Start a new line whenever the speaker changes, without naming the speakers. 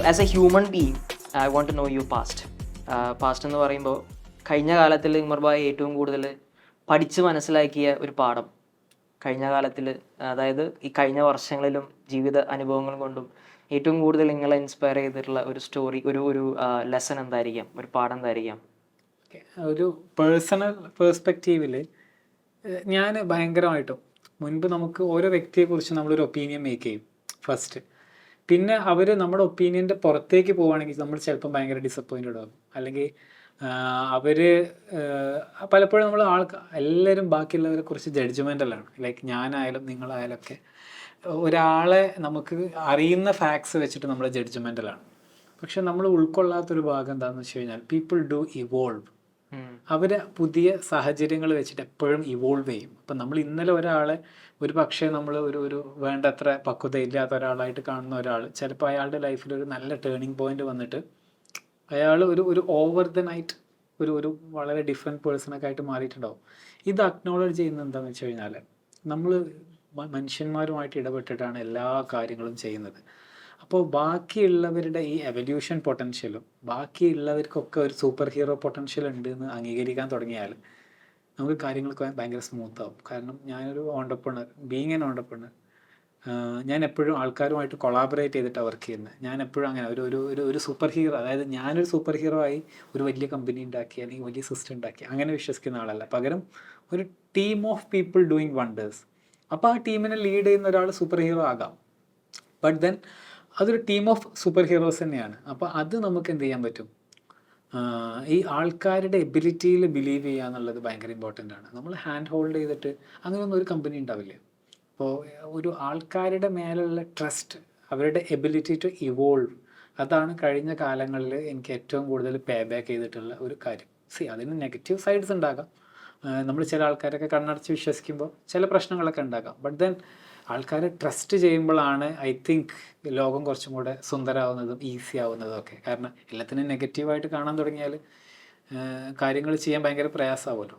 As a human being I want to know you past. Past എന്ന് പറയുമ്പോൾ കഴിഞ്ഞ കാലത്തിൽ ഉമർ ഭായ് ഏറ്റവും കൂടുതൽ പഠിച്ച് മനസ്സിലാക്കിയ ഒരു പാഠം, കഴിഞ്ഞ കാലത്തിൽ, അതായത് ഈ കഴിഞ്ഞ വർഷങ്ങളിലും ജീവിത അനുഭവങ്ങൾ കൊണ്ടും ഏറ്റവും കൂടുതൽ നിങ്ങളെ ഇൻസ്പയർ ചെയ്തിട്ടുള്ള ഒരു സ്റ്റോറി, ഒരു ലെസൺ എന്തായിരിക്കാം, ഒരു പാഠം എന്തായിരിക്കാം?
ഒരു പേഴ്സണൽ പേഴ്സ്പെക്റ്റീവിൽ ഞാൻ ഭയങ്കരമായിട്ടും മുൻപ് നമുക്ക് ഓരോ വ്യക്തിയെക്കുറിച്ച് നമ്മളൊരു ഒപ്പീനിയൻ മേക്ക് ചെയ്യും ഫസ്റ്റ്. പിന്നെ അവർ നമ്മുടെ ഒപ്പീനിയൻ്റെ പുറത്തേക്ക് പോവുകയാണെങ്കിൽ നമ്മൾ ചിലപ്പം ഭയങ്കര ഡിസപ്പോയിൻറ്റഡ് ആകും. അല്ലെങ്കിൽ അവർ പലപ്പോഴും നമ്മൾ എല്ലാവരും ബാക്കിയുള്ളവരെ കുറിച്ച് ജഡ്ജ്മെൻ്റലാണ്. ലൈക്ക് ഞാനായാലും നിങ്ങളായാലും ഒക്കെ ഒരാളെ നമുക്ക് അറിയുന്ന ഫാക്ട്സ് വെച്ചിട്ട് നമ്മൾ ജഡ്ജ്മെൻ്റലാണ്. പക്ഷെ നമ്മൾ ഉൾക്കൊള്ളാത്തൊരു ഭാഗം എന്താണെന്ന് വെച്ച് കഴിഞ്ഞാൽ പീപ്പിൾ ഡു ഇവോൾവ്. അവർ പുതിയ സാഹചര്യങ്ങൾ വെച്ചിട്ട് എപ്പോഴും ഇവോൾവ് ചെയ്യും. അപ്പം നമ്മൾ ഇന്നലെ ഒരാളെ ഒരു പക്ഷേ നമ്മൾ ഒരു വേണ്ടത്ര പക്വതയില്ലാത്ത ഒരാളായിട്ട് കാണുന്ന ഒരാൾ ചിലപ്പോൾ അയാളുടെ ലൈഫിൽ ഒരു നല്ല ടേണിംഗ് പോയിന്റ് വന്നിട്ട് അയാൾ ഒരു ഓവർ ദ നൈറ്റ് ഒരു വളരെ ഡിഫറെൻറ്റ് പേഴ്സണൊക്കെ ആയിട്ട് മാറിയിട്ടുണ്ടാവും. ഇത് അക്നോളജ് ചെയ്യുന്നത് എന്താണെന്ന് വെച്ച് കഴിഞ്ഞാൽ നമ്മൾ മനുഷ്യന്മാരുമായിട്ട് ഇടപെട്ടിട്ടാണ് എല്ലാ കാര്യങ്ങളും ചെയ്യുന്നത്. അപ്പോൾ ബാക്കിയുള്ളവരുടെ ഈ എവല്യൂഷൻ പൊട്ടൻഷ്യലും ബാക്കിയുള്ളവർക്കൊക്കെ ഒരു സൂപ്പർ ഹീറോ പൊട്ടൻഷ്യൽ ഉണ്ട് എന്ന് അംഗീകരിക്കാൻ തുടങ്ങിയാൽ നമുക്ക് കാര്യങ്ങളൊക്കെ ഭയങ്കര സ്മൂത്ത് ആവും. കാരണം ഞാനൊരു ഓണ്ടർപ്രണർ, ബീങ് എൻ ഓണ്ടർപ്രണർ, ഞാൻ എപ്പോഴും ആൾക്കാരുമായിട്ട് കൊളാബറേറ്റ് ചെയ്തിട്ടാണ് വർക്ക് ചെയ്യുന്നത്. ഞാൻ എപ്പോഴും അങ്ങനെ ഒരു സൂപ്പർ ഹീറോ, അതായത് ഞാനൊരു സൂപ്പർ ഹീറോ ആയി ഒരു വലിയ കമ്പനി ഉണ്ടാക്കി അല്ലെങ്കിൽ വലിയ സിസ്റ്റം ഉണ്ടാക്കി അങ്ങനെ വിശ്വസിക്കുന്ന ആളല്ല. പകരം ഒരു team of people doing wonders. അപ്പോൾ ആ ടീമിനെ ലീഡ് ചെയ്യുന്ന ഒരാൾ സൂപ്പർ ഹീറോ ആകാം. ബട്ട് ദെൻ അതൊരു ടീം ഓഫ് സൂപ്പർ ഹീറോസ് തന്നെയാണ്. അപ്പോൾ അത് നമുക്ക് എന്ത് ചെയ്യാൻ പറ്റും, ഈ ആൾക്കാരുടെ എബിലിറ്റിയിൽ ബിലീവ് ചെയ്യുക എന്നുള്ളത് ഭയങ്കര ഇമ്പോർട്ടൻ്റ് ആണ്. നമ്മൾ ഹാൻഡ് ഹോൾഡ് ചെയ്തിട്ട് അങ്ങനെയൊന്നും ഒരു കമ്പനി ഉണ്ടാവില്ല. അപ്പോൾ ഒരു ആൾക്കാരുടെ മേലുള്ള ട്രസ്റ്റ്, അവരുടെ എബിലിറ്റി ടു ഇവോൾവ്, അതാണ് കഴിഞ്ഞ കാലങ്ങളിൽ എനിക്ക് ഏറ്റവും കൂടുതൽ പേ ബാക്ക് ചെയ്തിട്ടുള്ള ഒരു കാര്യം. അതിന് നെഗറ്റീവ് സൈഡ്സ് ഉണ്ടാകാം. നമ്മൾ ചില ആൾക്കാരൊക്കെ കണ്ണടച്ച് വിശ്വസിക്കുമ്പോൾ ചില പ്രശ്നങ്ങളൊക്കെ ഉണ്ടാകാം. ബട്ട് ദെൻ ആൾക്കാരെ ട്രസ്റ്റ് ചെയ്യുമ്പോഴാണ് ഐ തിങ്ക് ലോകം കുറച്ചും കൂടെ സുന്ദരമാവുന്നതും ഈസി ആവുന്നതും ഒക്കെ. കാരണം എല്ലാത്തിനും നെഗറ്റീവായിട്ട് കാണാൻ തുടങ്ങിയാൽ കാര്യങ്ങൾ ചെയ്യാൻ ഭയങ്കര പ്രയാസമാവുമല്ലോ.